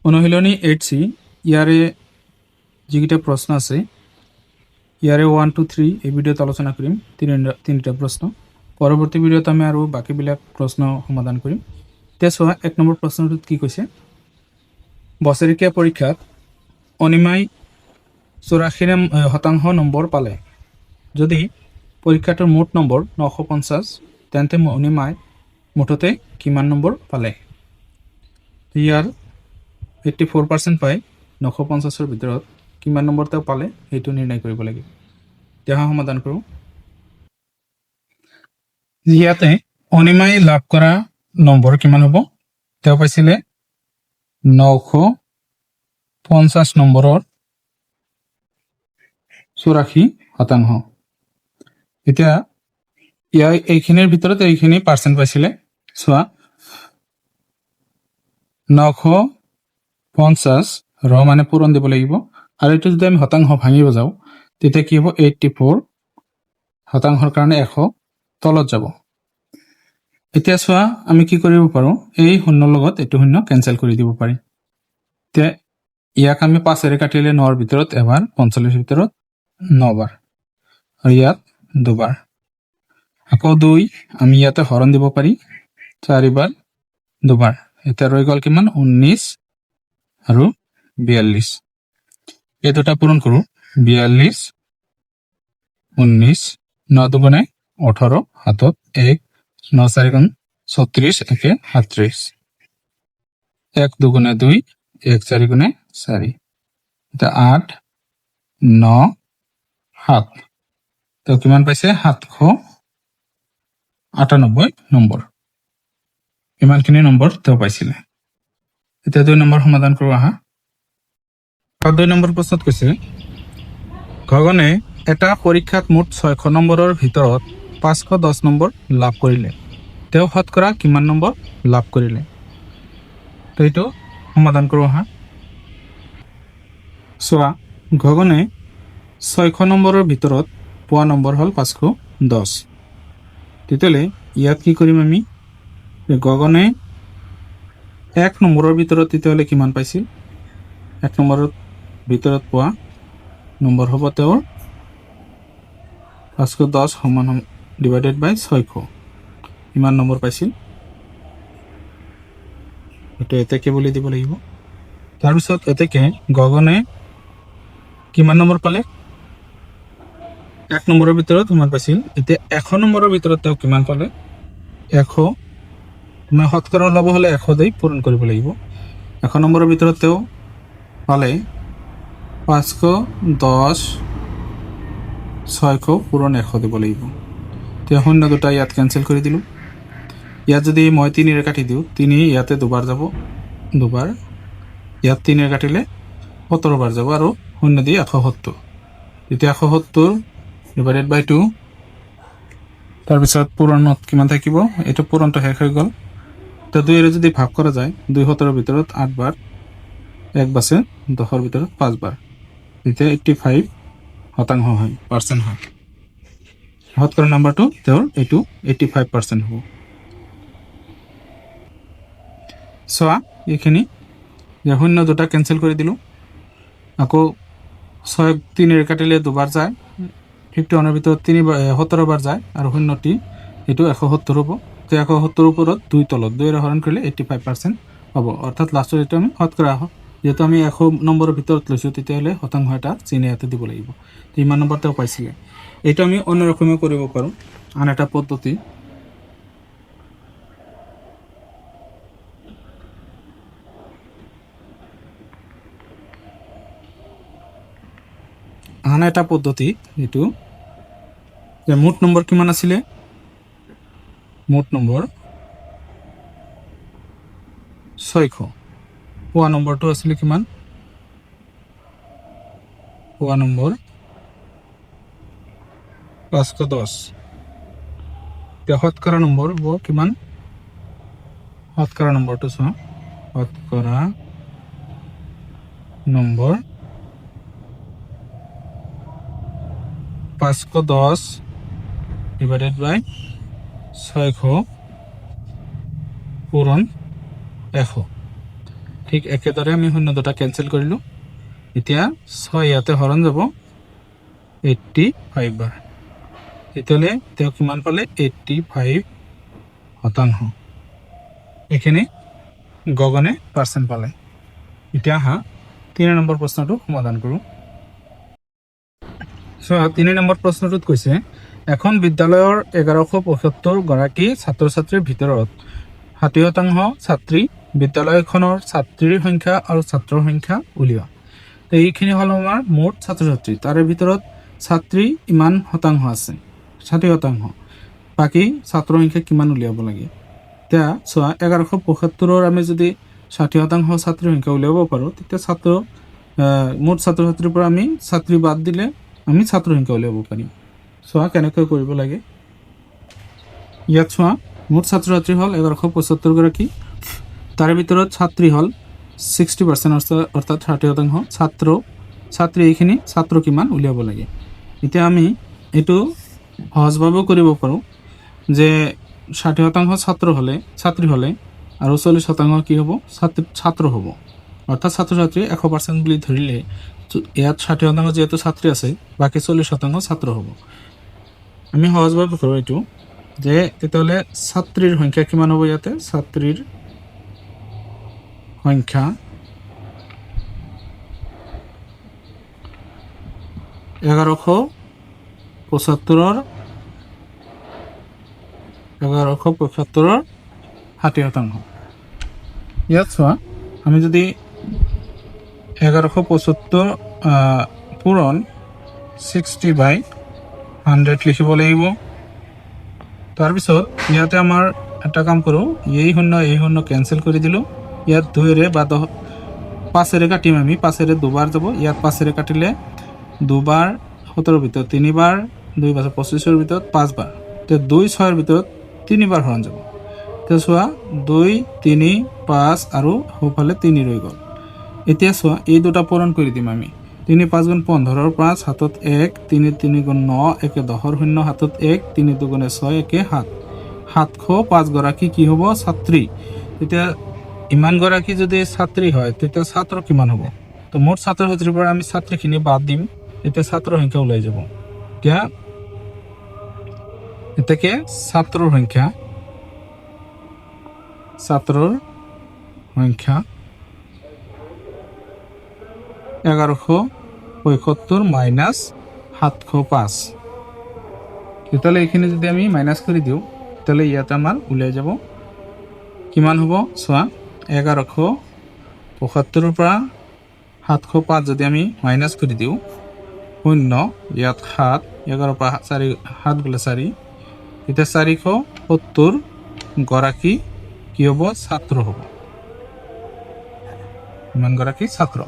অনুশীলনী 8C ইয়াৰে যিকেইটা প্ৰশ্ন আছে ইয়াৰে 1 2 3 এই ভিডিঅ'ত আলোচনা কৰিম তিনিটা প্ৰশ্ন। পৰৱৰ্তী ভিডিঅ'ত আমি আৰু বাকীবিলাক প্ৰশ্ন সমাধান কৰিম। এতিয়া চোৱা 1 নম্বৰ প্ৰশ্নটোত কি কৈছে, বছৰেকীয়া পৰীক্ষাত অনিমাই 84% নম্বৰ পালে। যদি পৰীক্ষাটোৰ মুঠ নম্বৰ 950 তেন্তে অনিমাই মুঠতে কিমান নম্বৰ পালে? ইয়াৰ 84% পাই 950ৰ ভিতৰত কিমান নম্বৰ তেওঁ পালে সেইটো নিৰ্ণয় কৰিব লাগে। এতিয়া সমাধান কৰোঁ। ইয়াতে অনিমাই লাভ কৰা নম্বৰ কিমান হ'ব? তেওঁ পাইছিলে 950 নম্বৰৰ 84%। এতিয়া এইখিনিৰ ভিতৰত এইখিনি পাৰ্চেণ্ট পাইছিলে। চোৱা 950 মানে পূৰণ দিব লাগিব, আৰু এইটো যদি আমি শতাংশ ভাঙিব যাওঁ তেতিয়া কি হ'ব? 84% কাৰণে 100 তলত যাব। এতিয়া চোৱা আমি কি কৰিব পাৰোঁ, এই শূন্যৰ লগত এইটো শূন্য কেঞ্চেল কৰি দিব পাৰি। এতিয়া ইয়াক আমি 5ৰে কাটিলে 9ৰ ভিতৰত এবাৰ, 45ৰ ভিতৰত 9 বাৰ, আৰু ইয়াত 2 বাৰ। আকৌ 2 আমি ইয়াতে হৰণ দিব পাৰি 4 বাৰ 2 বাৰ। এতিয়া ৰৈ গ'ল কিমান? 19 আৰু 42। এই দুটা পূৰণ কৰোঁ, 42 19, 9 দুগুণে 18, হাতত 1, 9 4 গুণ 36, 1 37, 1 দুগুণে 2, 1 4 গুণে 4, এটা 8 9 7, তো কিমান পাইছে? 798 নম্বৰ। ইমানখিনি নম্বৰ তেওঁ পাইছিলে। এতিয়া 2 নম্বৰ সমাধান কৰোঁ আহা। 2 নম্বৰ প্ৰশ্নত কৈছে, গগনে এটা পৰীক্ষাত মুঠ 600 নম্বৰৰ ভিতৰত 510 নম্বৰ লাভ কৰিলে। তেওঁ শতকৰা কিমান নম্বৰ লাভ কৰিলে? তো এইটো সমাধান কৰোঁ আহা। চোৱা, গগনে 600 নম্বৰৰ ভিতৰত পোৱা নম্বৰ হ'ল 510। তেতিয়াহ'লে ইয়াত কি কৰিম আমি? গগনে 1 নম্বৰৰ ভিতৰত তেতিয়াহ'লে কিমান পাইছিল? 1 নম্বৰৰ ভিতৰত পোৱা নম্বৰ হ'ব তেওঁৰ 510 সমান ডিভাইডেড বাই 600। ইমান নম্বৰ পাইছিল, এইটো এতেকে বুলি দিব লাগিব। তাৰপিছত এতেকে গগনে কিমান নম্বৰ পালে? 1 নম্বৰৰ ভিতৰত কিমান পাইছিল? এতিয়া 100 নম্বৰৰ ভিতৰত তেওঁ কিমান পালে? 100 তোমাৰ শতকৰা ল'ব হ'লে 100 দি পূৰণ কৰিব লাগিব। 100 নম্বৰৰ ভিতৰত তেওঁ পালে 510 600 পূৰণ 100 দিব লাগিব। এতিয়া শূন্য দুটা ইয়াত কেঞ্চেল কৰি দিলোঁ। ইয়াত যদি মই 3ৰে কাটি দিওঁ, 3 ইয়াতে দুবাৰ যাব, 2 বাৰ, ইয়াত 3ৰে কাটিলে 17 বাৰ যাব, আৰু শূন্য দি 170। এতিয়া 170 ডিভাইডেড বাই 2, তাৰপিছত পূৰণত কিমান থাকিব? এইটো পূৰণটো শেষ হৈ গ'ল। তো 2ৰে যদি ভাগ কৰা যায়, 270ৰ ভিতৰত 8 বাৰ, 1 বাছে 10ৰ ভিতৰত 5 বাৰ, তেতিয়া 85% হয়, পাৰ্চেণ্ট হয়। শতকৰা নাম্বাৰটো তেওঁৰ এইটো 85% হ'ব। চোৱা এইখিনি শূন্য দুটা কেঞ্চেল কৰি দিলোঁ। আকৌ 6 3ৰে কাটিলে 2 বাৰ যায়, 51ৰ ভিতৰত 17 বাৰ যায়, আৰু শূন্যটি এইটো 170 হ'ব। তো 170ৰ ওপৰত 2 তলত 2ৰে হৰণ কৰিলে 85% হ'ব। অৰ্থাৎ লাষ্টত এইটো আমি শতকৰা হ'ব। যেহেতু আমি 100 নম্বৰৰ ভিতৰত লৈছোঁ, তেতিয়াহ'লে শতাংশ এটা চিহ্ন ইয়াতে দিব লাগিব। তো ইমান নম্বৰ তেওঁ পাইছিলে। এইটো আমি অন্য ৰকমে কৰিব পাৰোঁ, আন এটা পদ্ধতি। এইটো যে মুঠ নম্বৰ কিমান আছিলে? মুঠ নম্বৰ 600। পোৱা নম্বৰটো আছিলে কিমান? পোৱা নম্বৰ 510। এতিয়া শতকৰা নম্বৰ হ'ব কিমান? শতকৰা নম্বৰটো চোৱা, শতকৰা নম্বৰ 510 ডিভাইডেড বাই 600 পূৰণ 100। ঠিক একেদৰে আমি শূন্য দুটা কেঞ্চেল কৰিলোঁ। এতিয়া 6 ইয়াতে হৰণ যাব 85 বাৰ। তেতিয়াহ'লে তেওঁ কিমান পালে? 85%। এইখিনি গগনে পাৰ্চেণ্ট পালে। এতিয়া আহা 3 নম্বৰ প্ৰশ্নটো সমাধান কৰোঁ। 3 নম্বৰ প্ৰশ্নটোত কৈছে এখন বিদ্যালয়ৰ 1175 গৰাকী ছাত্ৰ ছাত্ৰীৰ ভিতৰত 60% ছাত্ৰী, বিদ্যালয়খনৰ ছাত্ৰীৰ সংখ্যা আৰু ছাত্ৰৰ সংখ্যা উলিওৱা। তো এইখিনি হ'ল আমাৰ মুঠ ছাত্ৰ ছাত্ৰী, তাৰে ভিতৰত ছাত্ৰী ইমান শতাংশ আছে 60%, বাকী ছাত্ৰৰ সংখ্যা কিমান উলিয়াব লাগে। এতিয়া চোৱা 1175ৰ আমি যদি 60% ছাত্ৰীৰ সংখ্যা উলিয়াব পাৰোঁ, তেতিয়া মুঠ ছাত্ৰ ছাত্ৰীৰ পৰা আমি ছাত্ৰী বাদ দিলে আমি ছাত্ৰৰ সংখ্যা উলিয়াব পাৰিম। চোৱা কেনেকৈ কৰিব লাগে। ইয়াত চোৱা মুঠ ছাত্ৰ ছাত্ৰী হ'ল 1175 গৰাকী, তাৰে ভিতৰত ছাত্ৰী হ'ল 60%, অৰ্থাৎ 60%, ছাত্ৰী এইখিনি ছাত্ৰ কিমান উলিয়াব লাগে। এতিয়া আমি এইটো সহজভাৱেও কৰিব পাৰোঁ যে 60% ছাত্ৰী হ'লে আৰু 40% কি হ'ব? ছাত্ৰ হ'ব, অৰ্থাৎ ছাত্ৰ ছাত্ৰী 100% বুলি ধৰিলে ইয়াত 60% যিহেতু ছাত্ৰী আছে, বাকী 40% ছাত্ৰ হ'ব। আমি সহজভাৱে কৰোঁ এইটো যে তেতিয়াহ'লে ছাত্ৰীৰ সংখ্যা কিমান হ'ব? ইয়াতে ছাত্ৰীৰ সংখ্যা 1175ৰ 60%। ইয়াত চোৱা আমি যদি 1175 পূৰণ 60/100 লিখিব লাগিব। তাৰপিছত ইয়াতে আমাৰ এটা কাম কৰোঁ, এই শূন্য কেঞ্চেল কৰি দিলোঁ। ইয়াত 2ৰে বা 5ৰে কাটিম আমি, 5ৰে দুবাৰ যাব, ইয়াত 5ৰে কাটিলে 2 বাৰ, 17ৰ ভিতৰত 3 বাৰ, 2 5 25ৰ ভিতৰত 5 বাৰ, এতিয়া 2 6ৰ ভিতৰত 3 বাৰ হৰণ যাব। এতিয়া চোৱা 2 3 5 আৰু সোঁফালে 3 ৰৈ গ'ল। এতিয়া চোৱা এই দুটা পূৰণ কৰি দিম আমি। 3 5 গুণ 15ৰ 5, হাতত 1, 3 3 গুণ 9, 1 10ৰ 0, হাতত 1, 3 2 গুণে 6, 1 7, 705 গৰাকী কি হ'ব? ছাত্ৰী। তেতিয়া ইমান গৰাকী যদি ছাত্ৰী হয়, তেতিয়া ছাত্ৰ কিমান হ'ব? তো মুঠ ছাত্ৰ ছাত্ৰীৰ পৰা আমি ছাত্ৰীখিনি বাদ দিম, তেতিয়া ছাত্ৰৰ সংখ্যা ওলাই যাব। এতেকে ছাত্ৰৰ সংখ্যা 1175 মাইনাছ 705। তেতিয়াহ'লে এইখিনি যদি আমি মাইনাছ কৰি দিওঁ, তেতিয়াহ'লে ইয়াতে আমাৰ ওলাই যাব কিমান হ'ব? চোৱা 1175ৰ পৰা 705 যদি আমি মাইনাছ কৰি দিওঁ, 0 ইয়াত 7, 11 পৰা 7 গ'লে 4, তেতিয়া 470 গৰাকী কি হ'ব? ছাত্ৰ হ'ব। ইমান গৰাকী ছাত্ৰ।